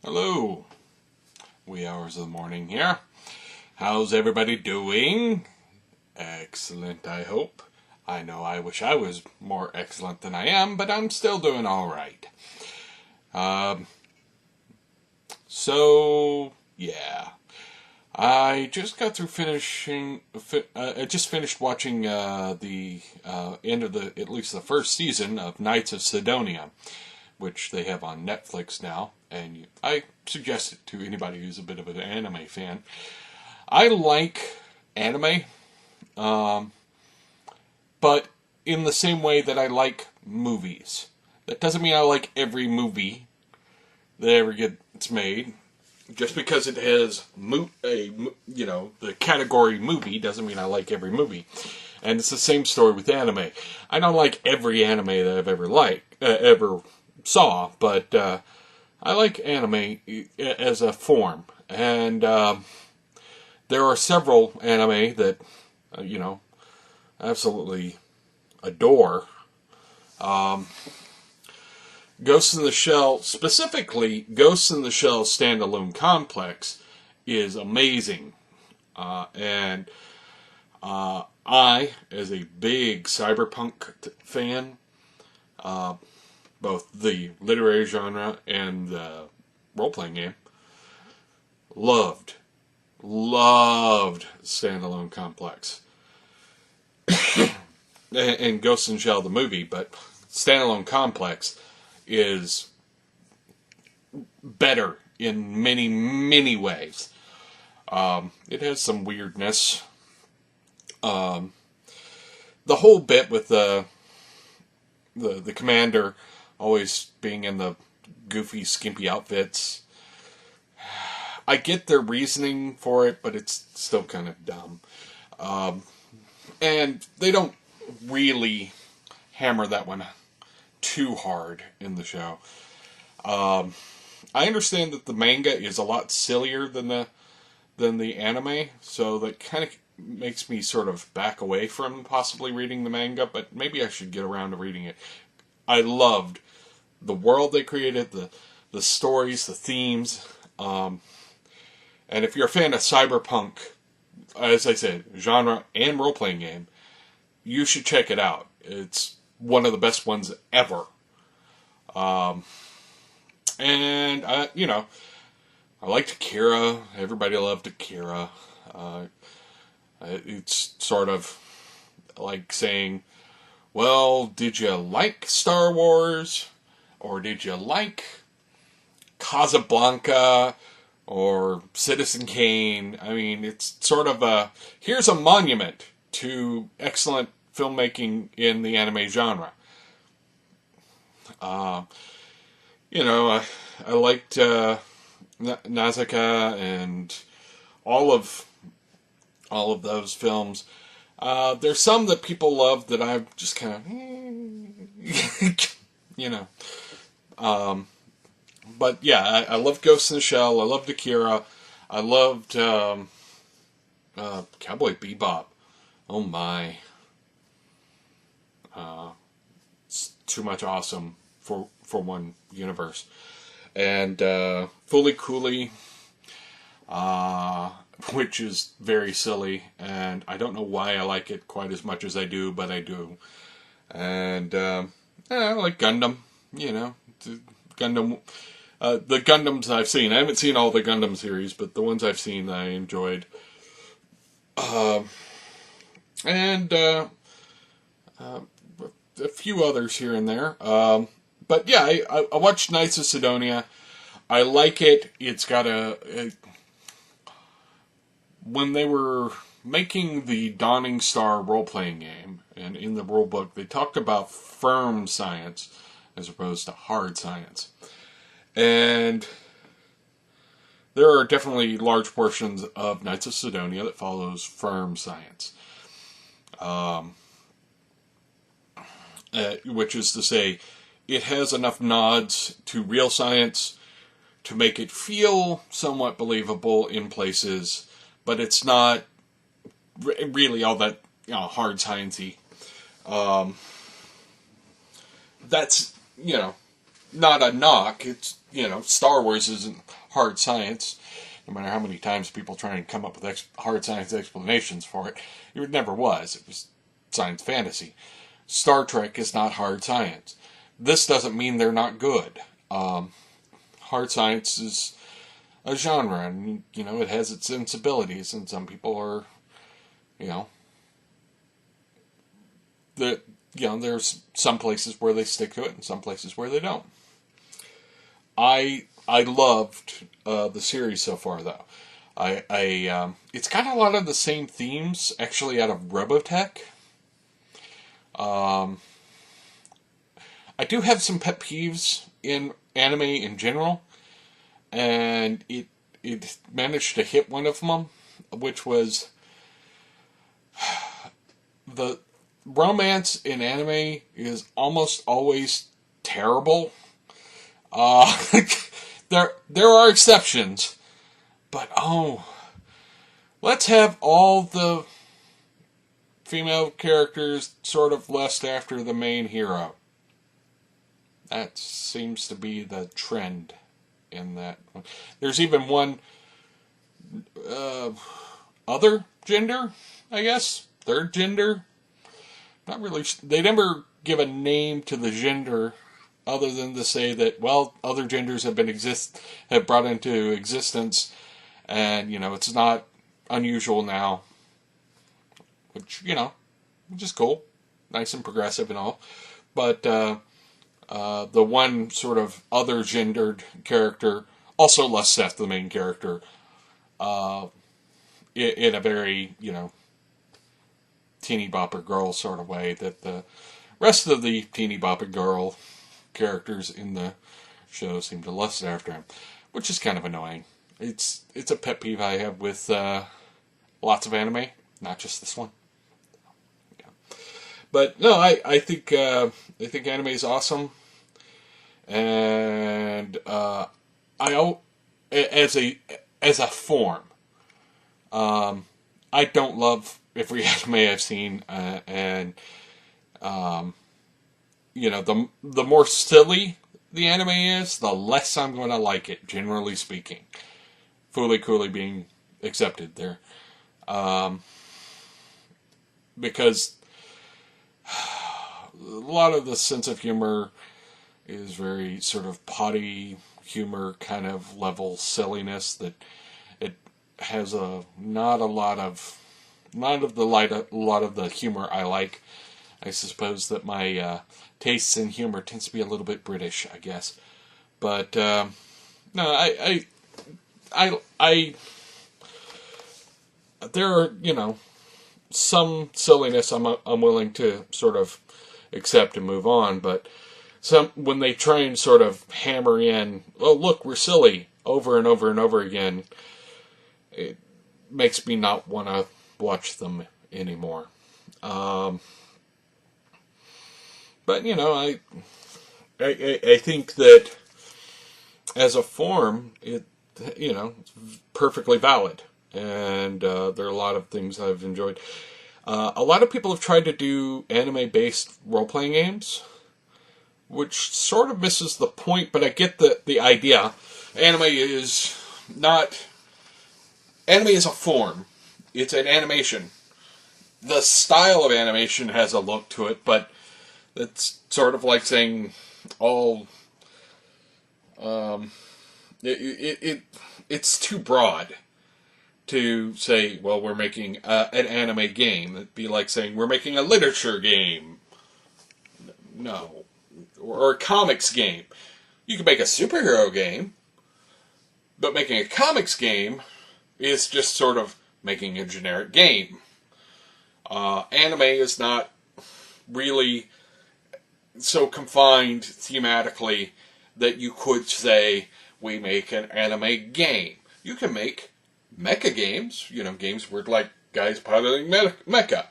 Hello, wee hours of the morning here. How's everybody doing? Excellent, I hope. I know I wish I was more excellent than I am, but I'm still doing alright. Um, yeah. I just got through I just finished watching the end of at least the first season of Knights of Sidonia, which they have on Netflix now, and I suggest it to anybody who's a bit of an anime fan. I like anime, um, but in the same way that I like movies. That doesn't mean I like every movie that ever gets made. Just because it has the category movie doesn't mean I like every movie. And it's the same story with anime. I don't like every anime that I've ever saw, but I like anime as a form. And there are several anime that, absolutely adore. Um, Ghost in the Shell, specifically Ghost in the Shell Standalone Complex, is amazing. And I, as a big cyberpunk fan, both the literary genre and the role-playing game, loved Standalone Complex. And Ghost in the Shell, the movie, but Standalone Complex is better in many, many ways. It has some weirdness. The whole bit with the commander always being in the goofy, skimpy outfits. I get their reasoning for it, but it's still kind of dumb. And they don't really hammer that one too hard in the show. I understand that the manga is a lot sillier than the anime, so that kind of makes me sort of back away from possibly reading the manga, but maybe I should get around to reading it. I loved the world they created, the stories, the themes, and if you're a fan of cyberpunk, as I said, genre and role-playing game, you should check it out. It's one of the best ones ever. And I liked Akira. Everybody loved Akira. It's sort of like saying, well, did you like Star Wars? Or did you like Casablanca? Or Citizen Kane? I mean, it's sort of here's a monument to excellent filmmaking in the anime genre. Uh, I liked Nausicaa and all of those films. There's some that people love that I've just kind of, But yeah, I loved Ghost in the Shell. I loved Akira. I loved Cowboy Bebop. Oh my. It's too much awesome for one universe. And Fully Cooley, which is very silly, and I don't know why I like it quite as much as I do, but I do. And I like Gundam, Gundam. The Gundams I've seen, I haven't seen all the Gundam series, but the ones I've seen I enjoyed. And a few others here and there. But yeah, I watched Knights of Sidonia. I like it. It's got when they were making the Dawning Star role-playing game, and in the rulebook, they talked about firm science as opposed to hard science. And there are definitely large portions of Knights of Sidonia that follows firm science. Which is to say, it has enough nods to real science to make it feel somewhat believable in places, but it's not really all that hard sciencey. That's not a knock. It's, Star Wars isn't hard science. No matter how many times people try and come up with hard science explanations for it, it never was. It was science fantasy. Star Trek is not hard science. This doesn't mean they're not good. Hard science is a genre, and, it has its sensibilities, and some people are, there's some places where they stick to it and some places where they don't. I loved the series so far, though. It's got a lot of the same themes, actually, out of Robotech. I do have some pet peeves in anime in general, and it managed to hit one of them, which was the romance in anime is almost always terrible. There are exceptions, but let's have all the female characters sort of lust after the main hero. That seems to be the trend in that one. There's even one other gender, I guess, third gender. Not really. They never give a name to the gender, other than to say that, well, other genders have brought into existence, and it's not unusual now, which is cool, nice and progressive and all. But the one sort of other gendered character also lusts after the main character, in a very teeny bopper girl sort of way that the rest of the teeny bopper girl characters in the show seem to lust after him, which is kind of annoying. It's a pet peeve I have with lots of anime, not just this one. Yeah. But no, I think anime is awesome, and as a form, I don't love every anime I've seen, and the more silly the anime is, the less I'm going to like it, generally speaking. Fooly Cooly being accepted there. Because a lot of the sense of humor is very sort of potty humor kind of level silliness that it has not a lot of the humor I like. I suppose that my tastes in humor tends to be a little bit British, I guess. But no, I there are some silliness I'm willing to sort of accept and move on, but when they try and sort of hammer in, oh look, we're silly over and over and over again, it makes me not want to watch them anymore. But I think that as a form, it's perfectly valid, and there are a lot of things I've enjoyed. A lot of people have tried to do anime-based role-playing games, which sort of misses the point, but I get the idea. Anime is a form. It's an animation. The style of animation has a look to it, but it's sort of like saying it's too broad to say, well, we're making an anime game. It'd be like saying we're making a literature game. No. Or a comics game. You can make a superhero game, but making a comics game is just sort of making a generic game. Anime is not really so confined thematically that you could say we make an anime game. You can make mecha games, games where like guys piloting mecha,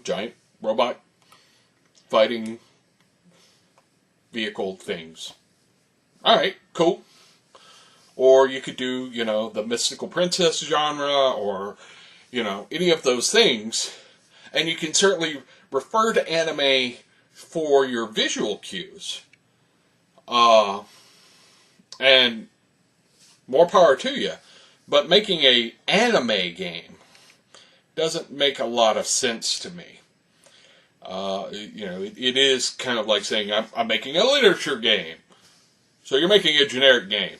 giant robot fighting vehicle things. Alright, cool. Or you could do, the mystical princess genre, or, any of those things. And you can certainly refer to anime for your visual cues. And more power to you. But making a anime game doesn't make a lot of sense to me. It is kind of like saying I'm making a literature game. So you're making a generic game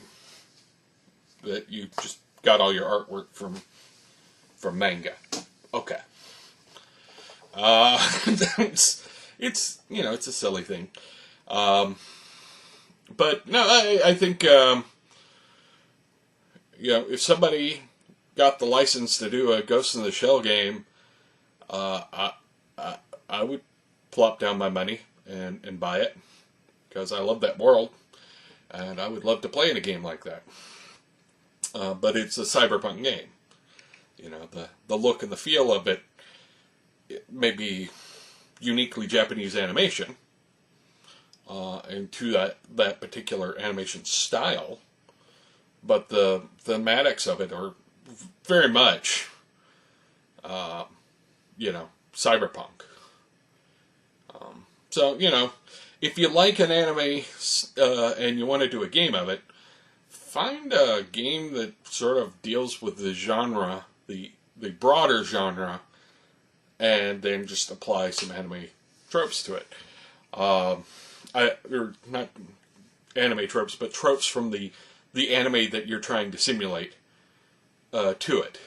that you just got all your artwork from manga. Okay. It's a silly thing. But no, I think if somebody got the license to do a Ghost in the Shell game, I would plop down my money and buy it because I love that world and I would love to play in a game like that. But it's a cyberpunk game. The look and the feel of it may be uniquely Japanese animation, and to that particular animation style, but the thematics of it are very much, cyberpunk. So, if you like an anime and you want to do a game of it, find a game that sort of deals with the genre, the broader genre, and then just apply some anime tropes to it. Or not anime tropes, but tropes from the anime that you're trying to simulate to it.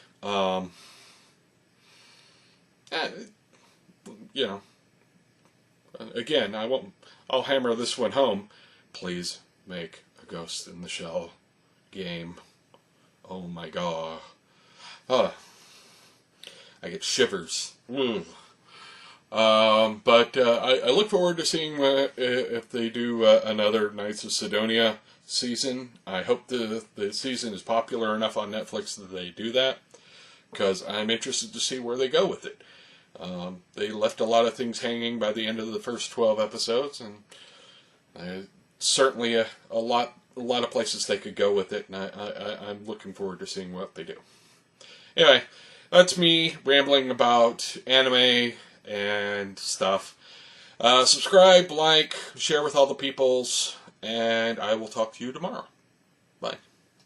Again, I'll hammer this one home. Please make a Ghost in the Shell game. Oh my god. I get shivers. But I look forward to seeing if they do another Knights of Sidonia season. I hope the season is popular enough on Netflix that they do that, because I'm interested to see where they go with it. They left a lot of things hanging by the end of the first 12 episodes, and certainly a lot of places they could go with it, and I'm looking forward to seeing what they do. Anyway, that's me rambling about anime and stuff. Subscribe, like, share with all the peoples, and I will talk to you tomorrow. Bye.